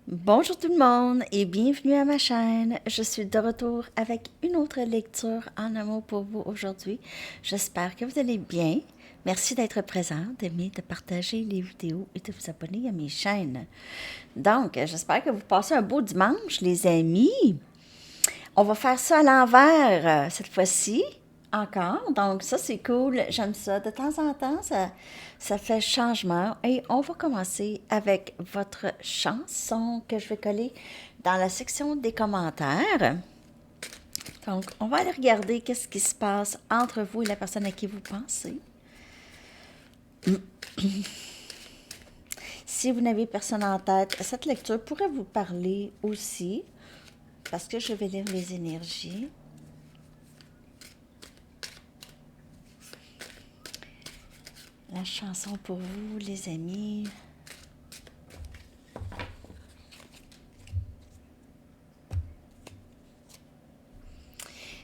Bonjour tout le monde et bienvenue à ma chaîne. Je suis de retour avec une autre lecture en amour pour vous aujourd'hui. J'espère que vous allez bien. Merci d'être présent, d'aimer, de partager les vidéos et de vous abonner à mes chaînes. Donc, j'espère que vous passez un beau dimanche, les amis. On va faire ça à l'envers cette fois-ci, encore. Donc, ça, c'est cool. J'aime ça. De temps en temps, ça fait changement. Et on va commencer avec votre chanson que je vais coller dans la section des commentaires. Donc, on va aller regarder qu'est-ce qui se passe entre vous et la personne à qui vous pensez. Si vous n'avez personne en tête, cette lecture pourrait vous parler aussi, parce que je vais lire les énergies. La chanson pour vous, les amis.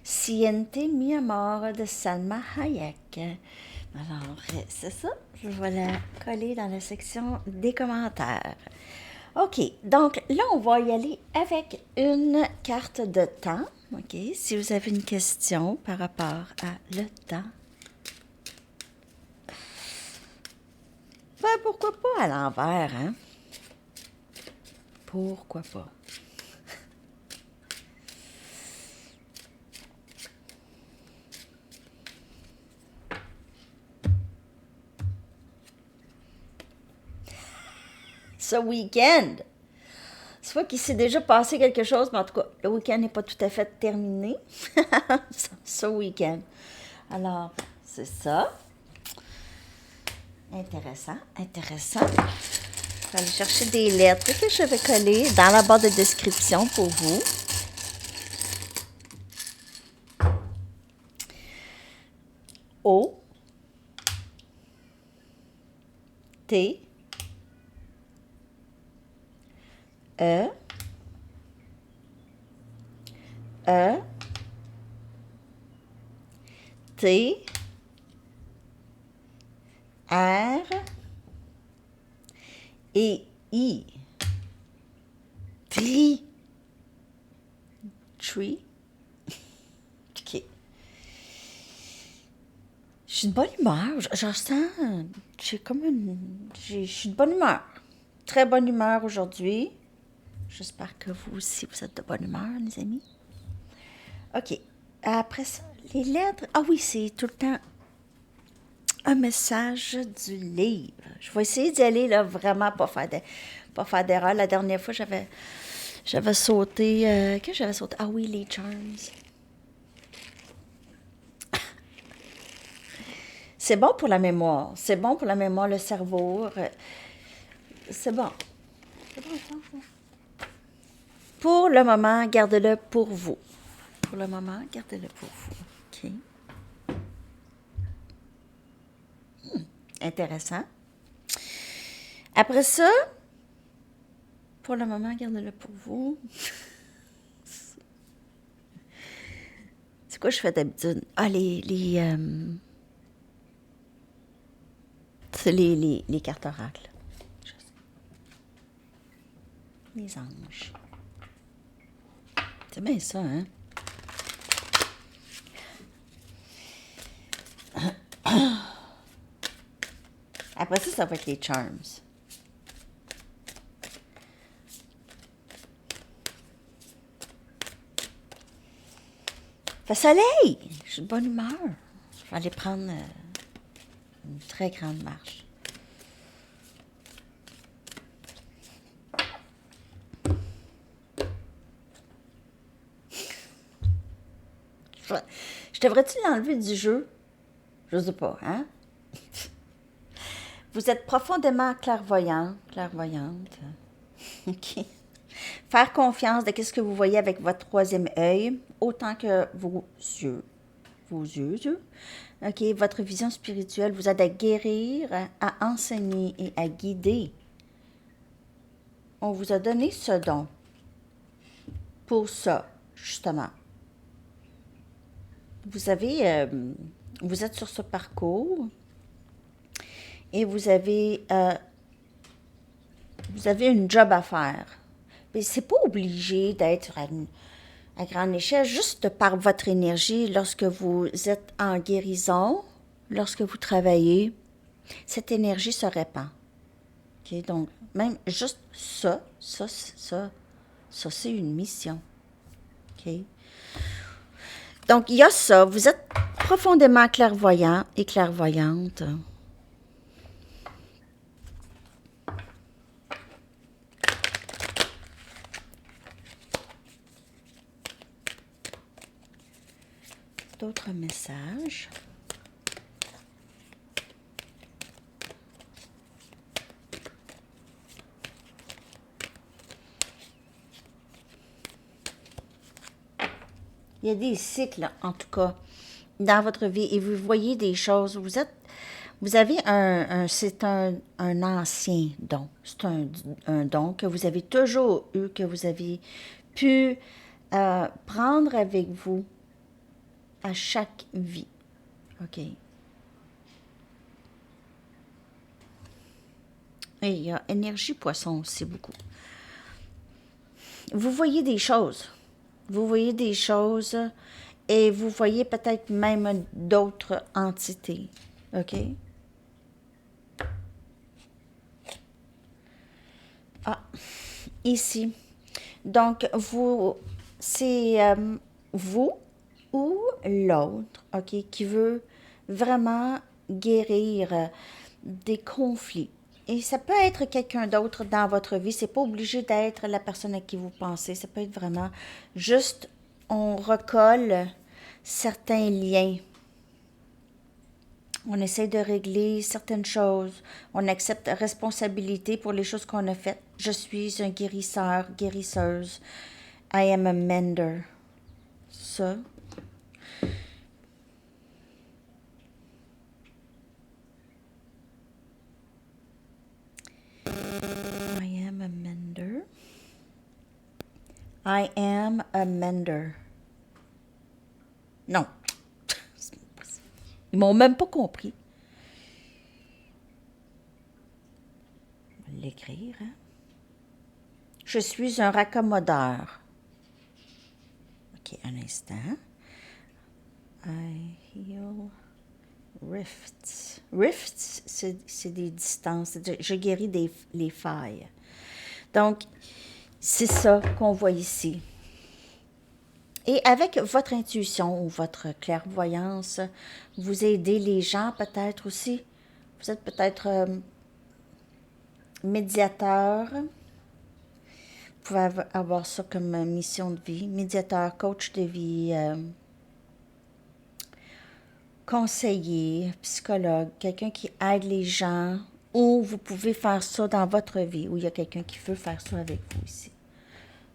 Siente mi amor de Salma Hayek. Alors, c'est ça. Je vais la coller dans la section des commentaires. OK, donc là, on va y aller avec une carte de temps. OK, si vous avez une question par rapport à le temps. Ben, pourquoi pas à l'envers, hein? Pourquoi pas? Ce week-end. Soit qu'il s'est déjà passé quelque chose, mais en tout cas, le week-end n'est pas tout à fait terminé. Ce week-end. Alors, c'est ça. Intéressant, intéressant. Je vais aller chercher des lettres que je vais coller dans la barre de description pour vous. O, T, E, E, T, R et I. Tri. Tree. OK. Je suis de bonne humeur. Je ressens. J'ai comme une. Je suis de bonne humeur. Très bonne humeur aujourd'hui. J'espère que vous aussi, vous êtes de bonne humeur, les amis. OK. Après ça, les lettres. Ah oui, c'est tout le temps un message du livre. Je vais essayer d'y aller, là, vraiment pas faire d'erreur. La dernière fois, j'avais sauté. Qu'est-ce que j'avais sauté? Ah oui, les charms. C'est bon pour la mémoire. C'est bon pour la mémoire, le cerveau. C'est bon. C'est bon, ça. Pour le moment, gardez-le pour vous. Pour le moment, gardez-le pour vous. OK. Intéressant. Après ça, pour le moment, gardez-le pour vous. C'est quoi je fais d'habitude? Ah, c'est les cartes oracles. Les anges. C'est bien ça, hein? Après ça, ça va être les charms. Fait soleil! Je suis de bonne humeur. Je vais aller prendre une très grande marche. Je devrais-tu l'enlever du jeu? Je sais pas, hein? Vous êtes profondément clairvoyante. OK. Faire confiance de ce que vous voyez avec votre troisième œil, autant que vos yeux. Vos yeux. OK. Votre vision spirituelle vous aide à guérir, à enseigner et à guider. On vous a donné ce don pour ça, justement. Vous êtes sur ce parcours et vous avez une job à faire. Mais c'est pas obligé d'être à grande échelle, juste par votre énergie, lorsque vous êtes en guérison, lorsque vous travaillez, cette énergie se répand. OK? Donc, même juste ça, c'est une mission. OK? Donc, il y a ça. Vous êtes profondément clairvoyant et clairvoyante. D'autres messages. Il y a des cycles, en tout cas, dans votre vie et vous voyez des choses. Vous avez c'est un ancien don. C'est un don que vous avez toujours eu, que vous avez pu prendre avec vous à chaque vie. OK. Et il y a énergie poisson aussi beaucoup. Vous voyez des choses. Vous voyez des choses et vous voyez peut-être même d'autres entités. OK? Ah, ici. Donc, c'est vous ou l'autre, OK, qui veut vraiment guérir des conflits. Et ça peut être quelqu'un d'autre dans votre vie. C'est pas obligé d'être la personne à qui vous pensez. Ça peut être vraiment juste, on recolle certains liens. On essaie de régler certaines choses. On accepte responsabilité pour les choses qu'on a faites. Je suis un guérisseur, guérisseuse. I am a mender. Ça. I am a mender. I am a mender. Non. Ils m'ont même pas compris. On va l'écrire, hein? Je suis un raccommodeur. OK, un instant. I heal rifts. Rifts, c'est des distances. Je guéris les failles. Donc, c'est ça qu'on voit ici. Et avec votre intuition ou votre clairvoyance, vous aidez les gens peut-être aussi. Vous êtes peut-être médiateur. Vous pouvez avoir ça comme mission de vie. Médiateur, coach de vie, conseiller, psychologue, quelqu'un qui aide les gens. Ou vous pouvez faire ça dans votre vie, où il y a quelqu'un qui veut faire ça avec vous ici.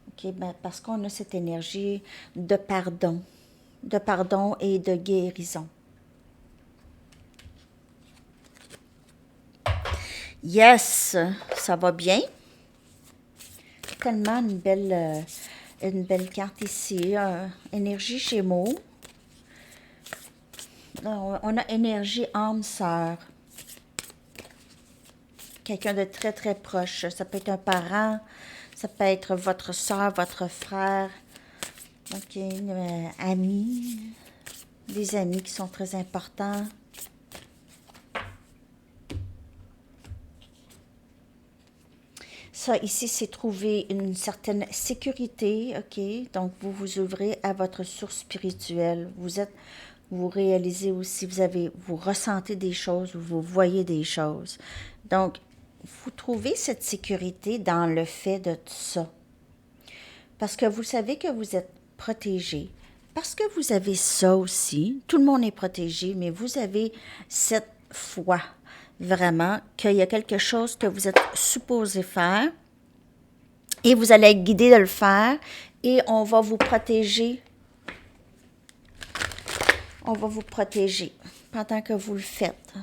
OK, ben parce qu'on a cette énergie de pardon et de guérison. Yes, ça va bien. Tellement une belle carte ici. Énergie Gémeaux. On a énergie âme sœur. Quelqu'un de très, très proche. Ça peut être un parent, ça peut être votre soeur, votre frère. OK, amis. Des amis qui sont très importants. Ça, ici, c'est trouver une certaine sécurité, OK? Donc, vous vous ouvrez à votre source spirituelle. Vous réalisez aussi, vous ressentez des choses, vous voyez des choses. Donc, vous trouvez cette sécurité dans le fait de tout ça. Parce que vous savez que vous êtes protégé. Parce que vous avez ça aussi. Tout le monde est protégé, mais vous avez cette foi, vraiment, qu'il y a quelque chose que vous êtes supposé faire. Et vous allez être guidé de le faire. Et on va vous protéger. On va vous protéger pendant que vous le faites.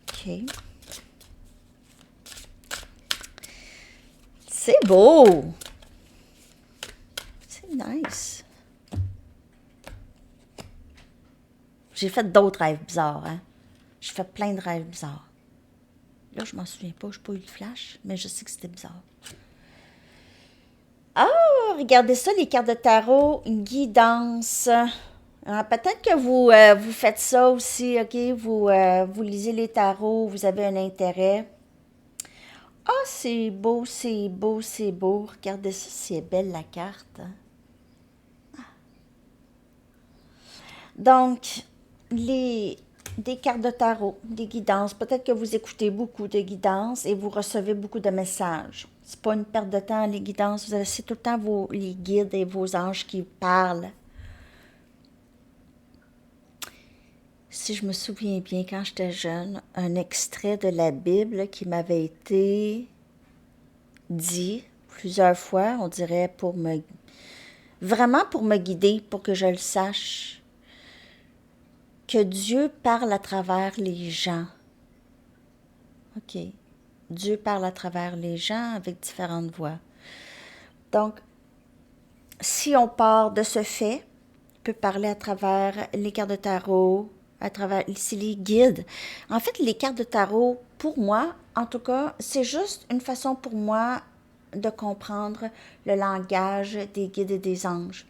OK. C'est beau! C'est nice. J'ai fait d'autres rêves bizarres, hein? J'ai fait plein de rêves bizarres. Là, je m'en souviens pas, je n'ai pas eu le flash, mais je sais que c'était bizarre. Oh, regardez ça, les cartes de tarot, guidance. Peut-être que vous faites ça aussi, OK? Vous lisez les tarots, vous avez un intérêt. Ah, c'est beau, c'est beau, c'est beau. Regardez ça, c'est belle la carte. Donc, les des cartes de tarot, des guidances. Peut-être que vous écoutez beaucoup de guidances et vous recevez beaucoup de messages. C'est pas une perte de temps, les guidances. Vous avez, c'est tout le temps les guides et vos anges qui parlent. Si je me souviens bien, quand j'étais jeune, un extrait de la Bible qui m'avait été dit plusieurs fois, on dirait vraiment pour me guider, pour que je le sache, que Dieu parle à travers les gens. OK. Dieu parle à travers les gens avec différentes voix. Donc, si on part de ce fait, on peut parler à travers les cartes de tarot, à travers ici les guides. En fait, les cartes de tarot, pour moi, en tout cas, c'est juste une façon pour moi de comprendre le langage des guides et des anges.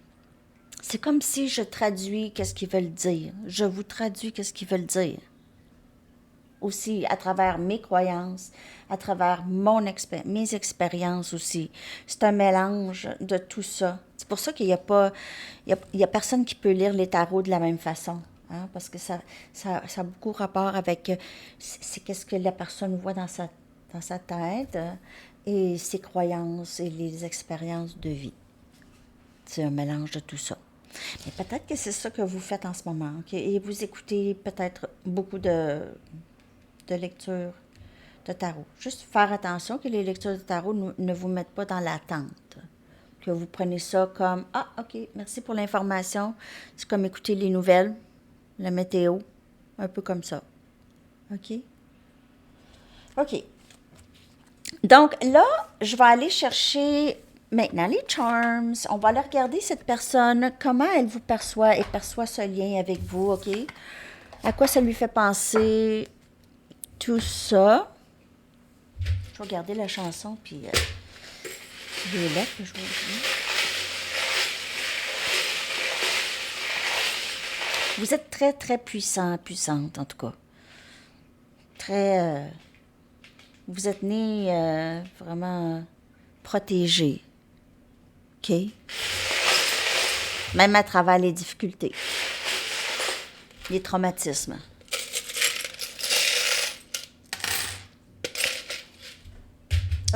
C'est comme si je traduis qu'est-ce qu'ils veulent dire. Je vous traduis qu'est-ce qu'ils veulent dire. Aussi à travers mes croyances, à travers mes expériences aussi. C'est un mélange de tout ça. C'est pour ça qu'il n'y a pas, il y a personne qui peut lire les tarots de la même façon. Hein, parce que ça a beaucoup rapport avec c'est qu'est-ce que la personne voit dans sa tête et ses croyances et les expériences de vie. C'est un mélange de tout ça. Mais peut-être que c'est ça que vous faites en ce moment. Okay? Et vous écoutez peut-être beaucoup de lectures de tarot. Juste faire attention que les lectures de tarot ne vous mettent pas dans l'attente. Que vous prenez ça comme « Ah, OK, merci pour l'information. » C'est comme écouter les nouvelles, la météo, un peu comme ça. OK? OK. Donc là, je vais aller chercher maintenant les charms. On va aller regarder cette personne, comment elle vous perçoit et perçoit ce lien avec vous, OK? À quoi ça lui fait penser, tout ça. Je vais regarder la chanson, puis les lettres que je vais dire. Vous êtes très, très puissante, en tout cas. Très... vous êtes né vraiment protégé. OK? Même à travers les difficultés, les traumatismes.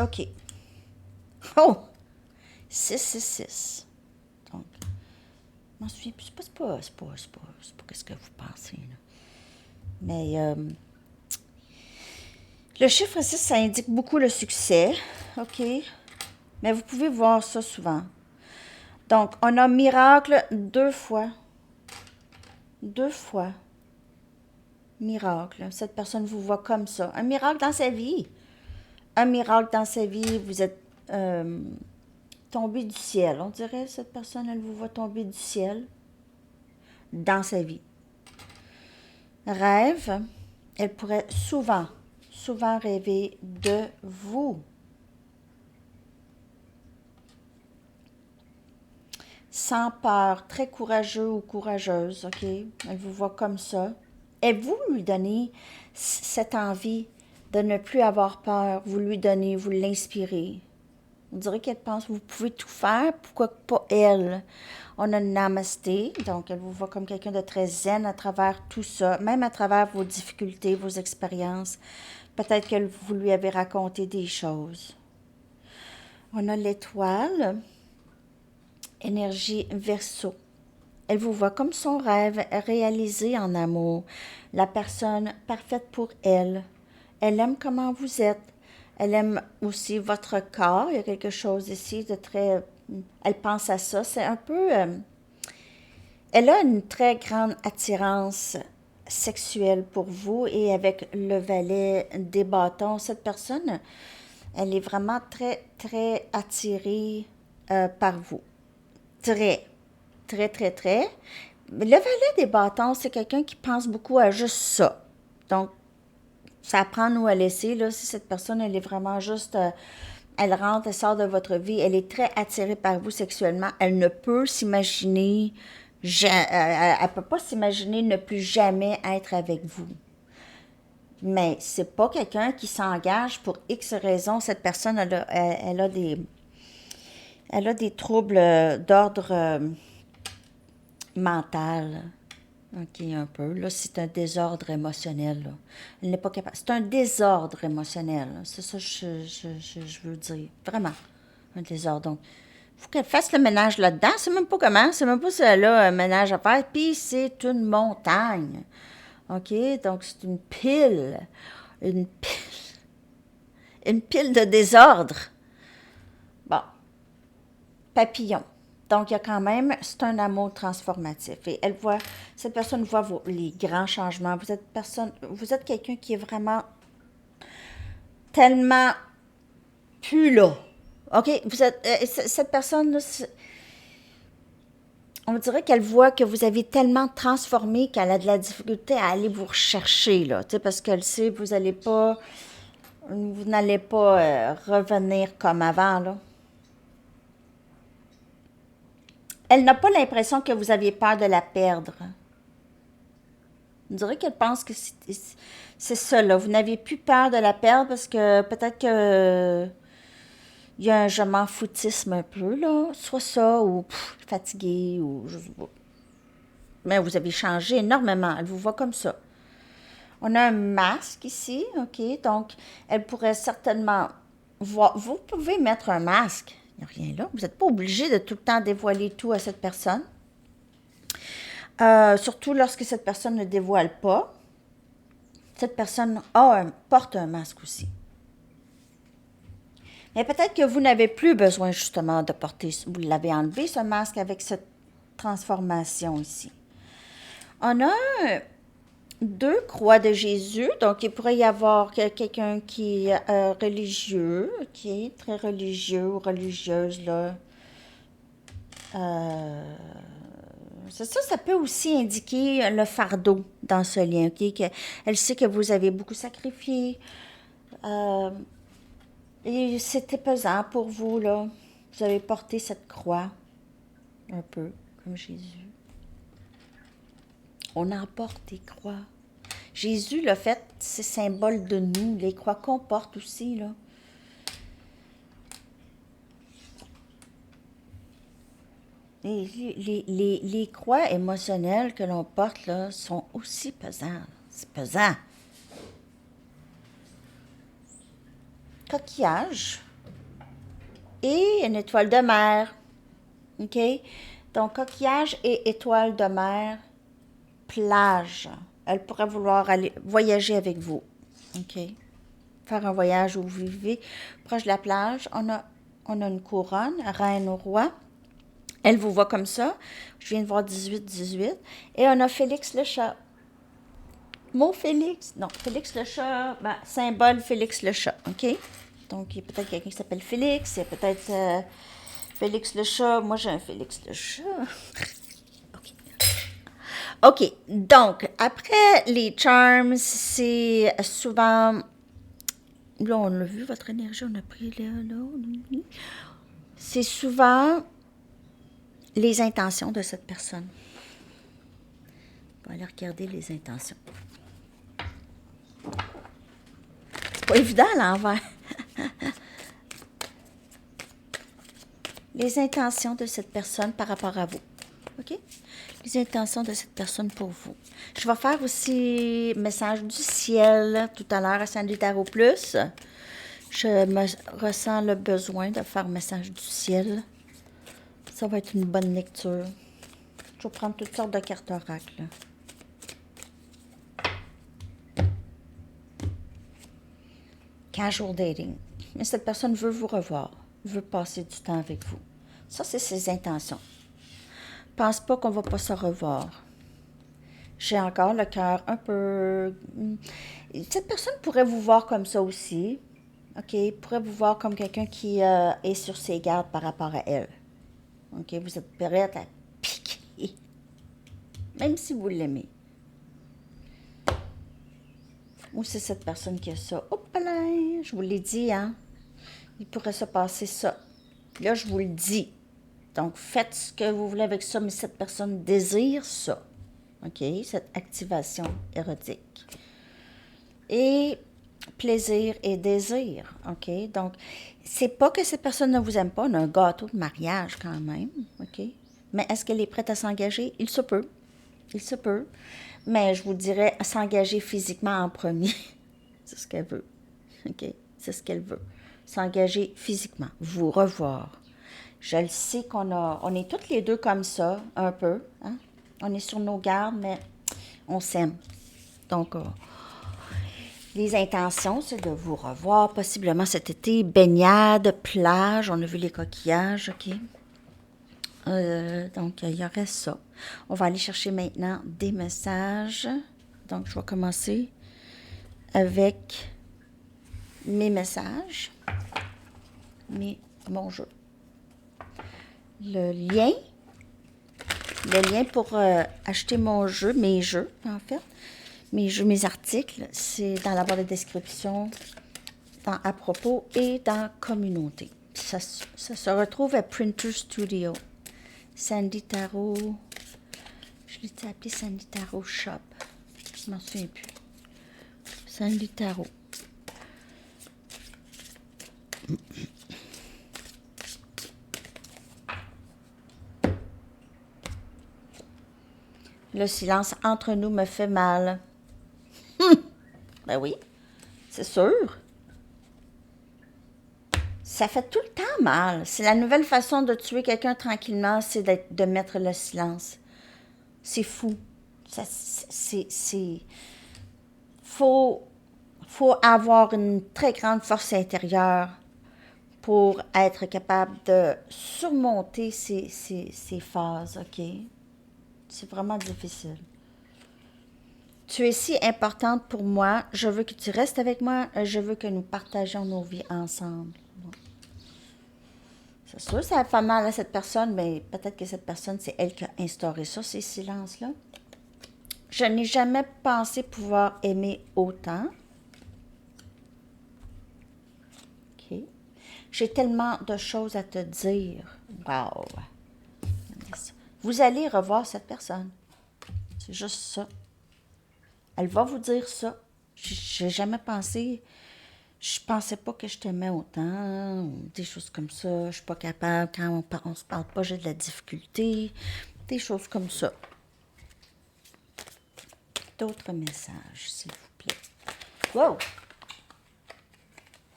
OK. Oh! 666. Donc, je m'en souviens plus. C'est pas ce que vous pensez, là. Mais le chiffre 6, ça indique beaucoup le succès. OK? Mais vous pouvez voir ça souvent. Donc, on a miracle 2 fois. 2 fois. Miracle. Cette personne vous voit comme ça. Un miracle dans sa vie. Un miracle dans sa vie. Vous êtes tombé du ciel. On dirait cette personne, elle vous voit tomber du ciel dans sa vie. Rêve. Elle pourrait souvent rêver de vous. Sans peur, très courageux ou courageuse, OK? Elle vous voit comme ça. Et vous lui donnez cette envie de ne plus avoir peur. Vous lui donnez, vous l'inspirez. On dirait qu'elle pense, vous pouvez tout faire, pourquoi pas elle? On a Namasté, donc elle vous voit comme quelqu'un de très zen à travers tout ça, même à travers vos difficultés, vos expériences. Peut-être que vous lui avez raconté des choses. On a l'étoile, énergie Verseau. Elle vous voit comme son rêve réalisé en amour, la personne parfaite pour elle. Elle aime comment vous êtes. Elle aime aussi votre corps. Il y a quelque chose ici de très... Elle pense à ça. C'est un peu... elle a une très grande attirance sexuelle pour vous et avec le valet des bâtons, cette personne, elle est vraiment très, très attirée par vous. Très, très, très, très. Le valet des bâtons, c'est quelqu'un qui pense beaucoup à juste ça. Donc, ça à prendre ou à laisser, là, si cette personne, elle est vraiment juste elle rentre, elle sort de votre vie, elle est très attirée par vous sexuellement, elle ne peut s'imaginer, elle peut pas s'imaginer ne plus jamais être avec vous. Mais c'est pas quelqu'un qui s'engage pour X raisons. Cette personne, elle a des troubles d'ordre mental. OK, un peu. Là, c'est un désordre émotionnel. Là. Elle n'est pas capable. C'est un désordre émotionnel. Là. C'est ça que je veux dire. Vraiment. Un désordre. Donc, il faut qu'elle fasse le ménage là-dedans. C'est même pas comment. C'est même pas si elle a un ménage à faire. Puis, c'est une montagne. OK? Donc, c'est une pile. Une pile. Une pile de désordre. Bon. Papillon. Donc, il y a quand même, c'est un amour transformatif. Et cette personne voit les grands changements. Vous êtes quelqu'un qui est vraiment tellement plus là. OK? Cette personne, là, on dirait qu'elle voit que vous avez tellement transformé qu'elle a de la difficulté à aller vous rechercher, là. Tu sais, parce qu'elle sait que vous n'allez pas revenir comme avant, là. Elle n'a pas l'impression que vous aviez peur de la perdre. On dirait qu'elle pense que c'est ça, là. Vous n'avez plus peur de la perdre parce que peut-être que il y a un je m'en foutisme un peu, là. Soit ça, ou fatigué, ou je sais pas. Mais vous avez changé énormément. Elle vous voit comme ça. On a un masque ici, OK? Donc, elle pourrait certainement voir. Vous pouvez mettre un masque. Il n'y a rien là. Vous n'êtes pas obligé de tout le temps dévoiler tout à cette personne. Surtout lorsque cette personne ne dévoile pas. Cette personne porte un masque aussi. Mais peut-être que vous n'avez plus besoin justement de porter, vous l'avez enlevé ce masque avec cette transformation ici. On a 2 croix de Jésus, donc il pourrait y avoir quelqu'un qui est religieux, qui est très religieux ou religieuse, là. C'est ça, ça peut aussi indiquer le fardeau dans ce lien, OK? Elle sait que vous avez beaucoup sacrifié. Et c'était pesant pour vous, là. Vous avez porté cette croix, un peu, comme Jésus. On en porte des croix. Jésus l'a fait, c'est symbole de nous, les croix qu'on porte aussi, là. Les croix émotionnelles que l'on porte, là, sont aussi pesantes. C'est pesant. Coquillage et une étoile de mer. OK? Donc, coquillage et étoile de mer, plage. Elle pourrait vouloir aller voyager avec vous. OK? Faire un voyage où vous vivez proche de la plage. On a une couronne, reine au roi. Elle vous voit comme ça. Je viens de voir 18. Et on a Félix le chat. Mon Félix. Non, Félix le chat. Symbole Félix le chat. OK? Donc, il y a peut-être quelqu'un qui s'appelle Félix. Il y a peut-être Félix le chat. Moi, j'ai un Félix le chat. OK. Donc, après les charms, c'est souvent... Là, on a vu votre énergie. On a pris là. C'est souvent les intentions de cette personne. On va aller regarder les intentions. C'est pas évident à l'envers. Les intentions de cette personne par rapport à vous. OK? Les intentions de cette personne pour vous. Je vais faire aussi message du ciel tout à l'heure à Sandy Tarot Plus. Je me ressens le besoin de faire message du ciel. Ça va être une bonne lecture. Je vais prendre toutes sortes de cartes oracles. Casual dating. Mais cette personne veut vous revoir, veut passer du temps avec vous. Ça, c'est ses intentions. Pense pas qu'on va pas se revoir. J'ai encore le cœur un peu... Cette personne pourrait vous voir comme ça aussi. OK? Pourrait vous voir comme quelqu'un qui est sur ses gardes par rapport à elle. OK? Vous êtes prête à piquer. Même si vous l'aimez. Ou c'est cette personne qui a ça. Hop là! Je vous l'ai dit, hein? il pourrait se passer ça. Là, je vous le dis. Donc, faites ce que vous voulez avec ça, mais cette personne désire ça. OK? Cette activation érotique. Et plaisir et désir. OK? Donc, c'est pas que cette personne ne vous aime pas. On a un gâteau de mariage quand même. OK? Mais est-ce qu'elle est prête à s'engager? Il se peut. Il se peut. Mais je vous dirais s'engager physiquement en premier. C'est ce qu'elle veut. OK? C'est ce qu'elle veut. S'engager physiquement. Vous revoir. Je le sais on est toutes les deux comme ça, un peu. Hein? On est sur nos gardes, mais on s'aime. Donc, les intentions, c'est de vous revoir possiblement cet été. Baignade, plage, on a vu les coquillages, OK? Donc, il y aurait ça. On va aller chercher maintenant des messages. Donc, je vais commencer avec mes messages, mon jeu. Le lien pour acheter mon jeu, mes jeux, en fait. Mes jeux, mes articles, c'est dans la barre de description, dans À propos et dans Communauté. Ça se retrouve à Printer Studio. Sandy Tarot. Je l'ai appelé Sandy Tarot Shop. Je m'en souviens plus. Sandy Tarot. Le silence entre nous me fait mal. Ben oui, c'est sûr. Ça fait tout le temps mal. C'est la nouvelle façon de tuer quelqu'un tranquillement, c'est de mettre le silence. C'est fou. Faut avoir une très grande force intérieure pour être capable de surmonter ces phases, OK? C'est vraiment difficile. Tu es si importante pour moi. Je veux que tu restes avec moi. Je veux que nous partagions nos vies ensemble. Bon. C'est sûr, ça fait mal à cette personne, mais peut-être que cette personne, c'est elle qui a instauré ça, ces silences-là. Je n'ai jamais pensé pouvoir aimer autant. OK. J'ai tellement de choses à te dire. Wow. Vous allez revoir cette personne. C'est juste ça. Elle va vous dire ça. J'ai jamais pensé. Je pensais pas que je t'aimais autant. Ou des choses comme ça. Je suis pas capable. Quand on se parle pas, j'ai de la difficulté. Des choses comme ça. D'autres messages, s'il vous plaît. Wow!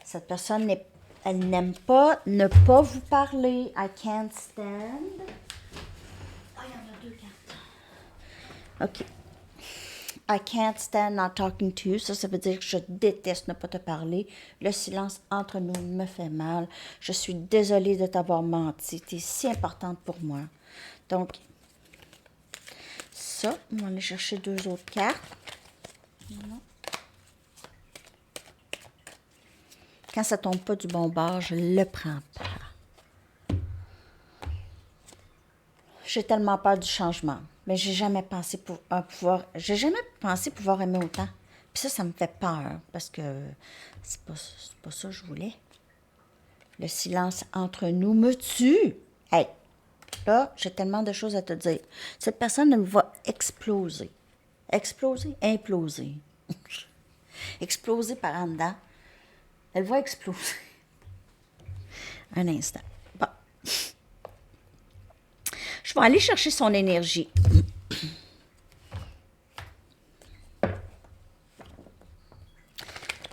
Cette personne, elle n'aime pas ne pas vous parler. I can't stand. Ah, il y en a deux cartes. OK. I can't stand not talking to you. Ça veut dire que je déteste ne pas te parler. Le silence entre nous me fait mal. Je suis désolée de t'avoir menti. Tu es si importante pour moi. Donc, ça, on va aller chercher deux autres cartes. Non. Quand ça tombe pas du bon bord, je le prends pas. J'ai tellement peur du changement. Mais j'ai jamais pensé pouvoir aimer autant. Puis ça me fait peur parce que c'est pas ça que je voulais. Le silence entre nous me tue. Hey, là, j'ai tellement de choses à te dire. Cette personne, elle va exploser. Exploser? Imploser. Exploser par en dedans. Elle va exploser. Un instant. Bon. Je vais aller chercher son énergie.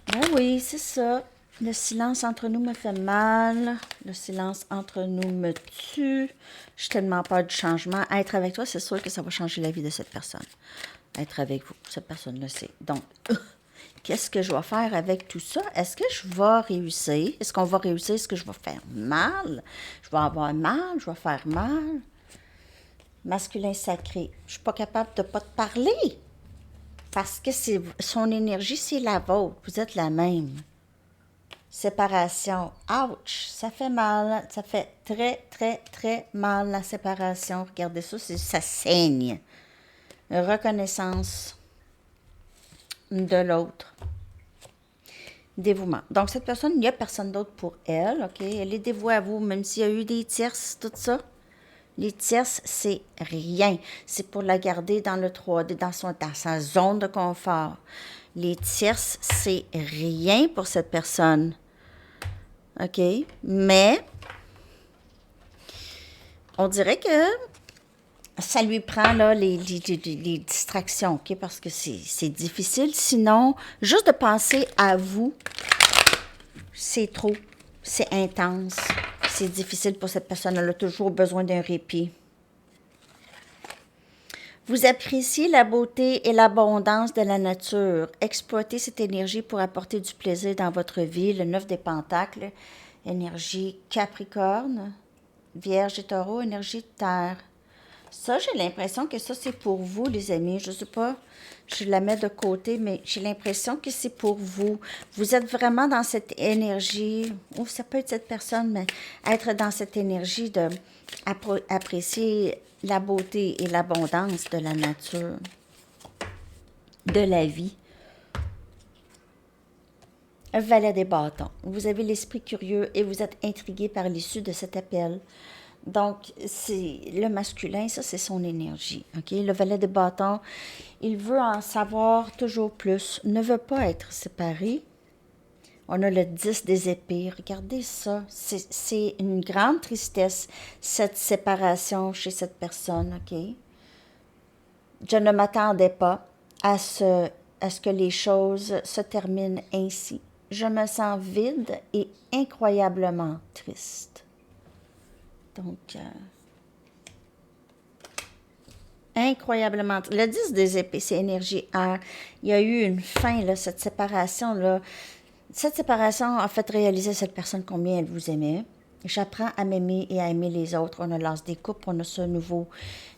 Ben oui, c'est ça. Le silence entre nous me fait mal. Le silence entre nous me tue. J'ai tellement peur du changement. Être avec toi, c'est sûr que ça va changer la vie de cette personne. Être avec vous, cette personne le sait. Donc, qu'est-ce que je vais faire avec tout ça? Est-ce que je vais réussir? Est-ce qu'on va réussir? Est-ce que je vais faire mal? Je vais avoir mal? Je vais faire mal? Masculin sacré. Je suis pas capable de pas te parler. Parce que c'est son énergie, c'est la vôtre. Vous êtes la même. Séparation. Ouch! Ça fait mal. Ça fait très, très, très mal, la séparation. Regardez ça, ça saigne. Reconnaissance de l'autre. Dévouement. Donc, cette personne, il n'y a personne d'autre pour elle, OK? Elle est dévouée à vous, même s'il y a eu des tierces, tout ça. Les tierces, c'est rien. C'est pour la garder dans le 3D, dans sa zone de confort. Les tierces, c'est rien pour cette personne. OK? Mais, on dirait que ça lui prend là, les distractions, OK? Parce que c'est difficile. Sinon, juste de penser à vous, c'est trop. C'est intense. C'est difficile pour cette personne. Elle a toujours besoin d'un répit. Vous appréciez la beauté et l'abondance de la nature. Exploitez cette énergie pour apporter du plaisir dans votre vie. Le 9 des Pentacles, énergie Capricorne, Vierge et Taureau, énergie de terre. Ça, j'ai l'impression que ça, c'est pour vous, les amis. Je ne sais pas, je la mets de côté, mais j'ai l'impression que c'est pour vous. Vous êtes vraiment dans cette énergie, ou ça peut être cette personne, mais être dans cette énergie de apprécier la beauté et l'abondance de la nature, de la vie. Un valet des bâtons. Vous avez l'esprit curieux et vous êtes intrigué par l'issue de cet appel. Donc, c'est le masculin, ça, c'est son énergie. OK? Le valet de bâton, il veut en savoir toujours plus, ne veut pas être séparé. On a le 10 des épées. Regardez ça. C'est une grande tristesse, cette séparation chez cette personne. OK? Je ne m'attendais pas à ce que les choses se terminent ainsi. Je me sens vide et incroyablement triste. Donc, incroyablement. Le 10 des épées, c'est énergie air. Il y a eu une fin, là, cette séparation-là. Cette séparation a fait réaliser à cette personne combien elle vous aimait. J'apprends à m'aimer et à aimer les autres. On a lancé des couples, on a ce nouveau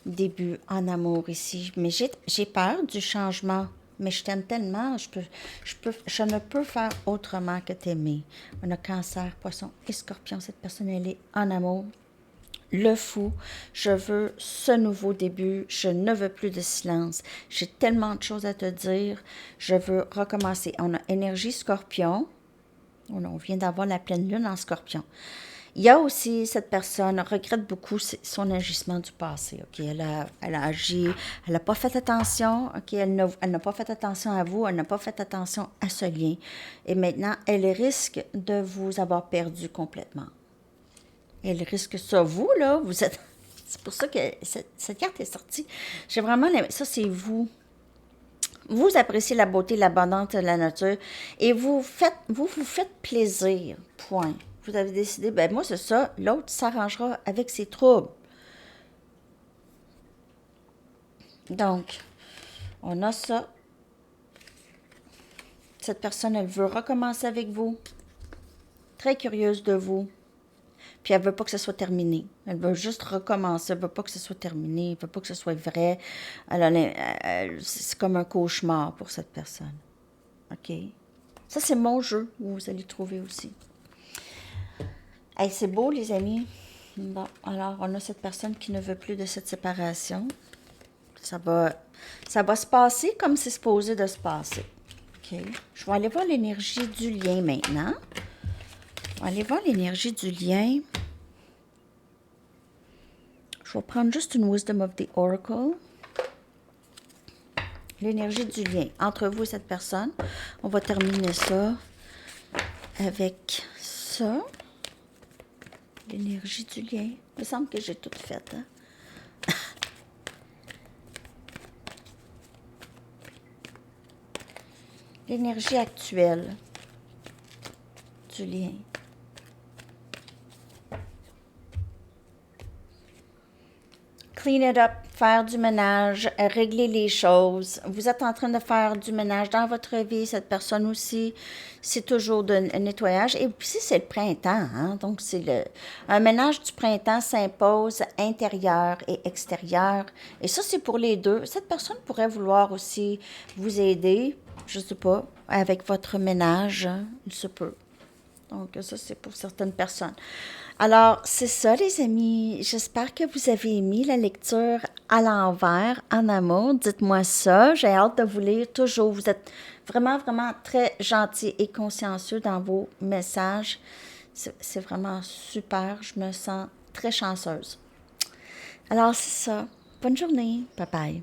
début en amour ici. Mais j'ai peur du changement. Mais je t'aime tellement, je ne peux faire autrement que t'aimer. On a Cancer, Poisson et Scorpion. Cette personne, elle est en amour. Le fou, je veux ce nouveau début, je ne veux plus de silence. J'ai tellement de choses à te dire, je veux recommencer. On a énergie Scorpion, on vient d'avoir la pleine lune en Scorpion. Il y a aussi, cette personne regrette beaucoup son agissement du passé. OK? Elle a agi, elle n'a pas fait attention. OK? Elle n'a pas fait attention à vous, elle n'a pas fait attention à ce lien. Et maintenant, elle risque de vous avoir perdu complètement. Elle risque ça. Vous, là, vous êtes... C'est pour ça que cette carte est sortie. J'ai vraiment... Ça, c'est vous. Vous appréciez la beauté, l'abondance de la nature et vous vous faites plaisir. Point. Vous avez décidé, ben moi, c'est ça. L'autre s'arrangera avec ses troubles. Donc, on a ça. Cette personne, elle veut recommencer avec vous. Très curieuse de vous. Puis elle veut pas que ce soit terminé. Elle veut juste recommencer. Elle veut pas que ce soit terminé. Elle veut pas que ce soit vrai. C'est comme un cauchemar pour cette personne. OK? Ça, c'est mon jeu. Vous allez trouver aussi. Hey, c'est beau, les amis. Bon, alors, on a cette personne qui ne veut plus de cette séparation. Ça va se passer comme c'est supposé de se passer. OK? Je vais aller voir l'énergie du lien maintenant. On va aller voir l'énergie du lien. Je vais prendre juste une Wisdom of the Oracle. L'énergie du lien entre vous et cette personne. On va terminer ça avec ça. L'énergie du lien. Il me semble que j'ai tout fait. Hein? L'énergie actuelle du lien. Clean it up, faire du ménage, régler les choses. Vous êtes en train de faire du ménage dans votre vie, cette personne aussi. C'est toujours de nettoyage. Et puis, c'est le printemps, hein? Donc, un ménage du printemps s'impose intérieur et extérieur. Et ça, c'est pour les deux. Cette personne pourrait vouloir aussi vous aider, je ne sais pas, avec votre ménage. Hein? Il se peut. Donc, ça, c'est pour certaines personnes. Alors, c'est ça, les amis. J'espère que vous avez aimé la lecture à l'envers, en amour. Dites-moi ça. J'ai hâte de vous lire toujours. Vous vraiment, vraiment très gentil et consciencieux dans vos messages. C'est vraiment super. Je me sens très chanceuse. Alors, c'est ça. Bonne journée. Bye bye.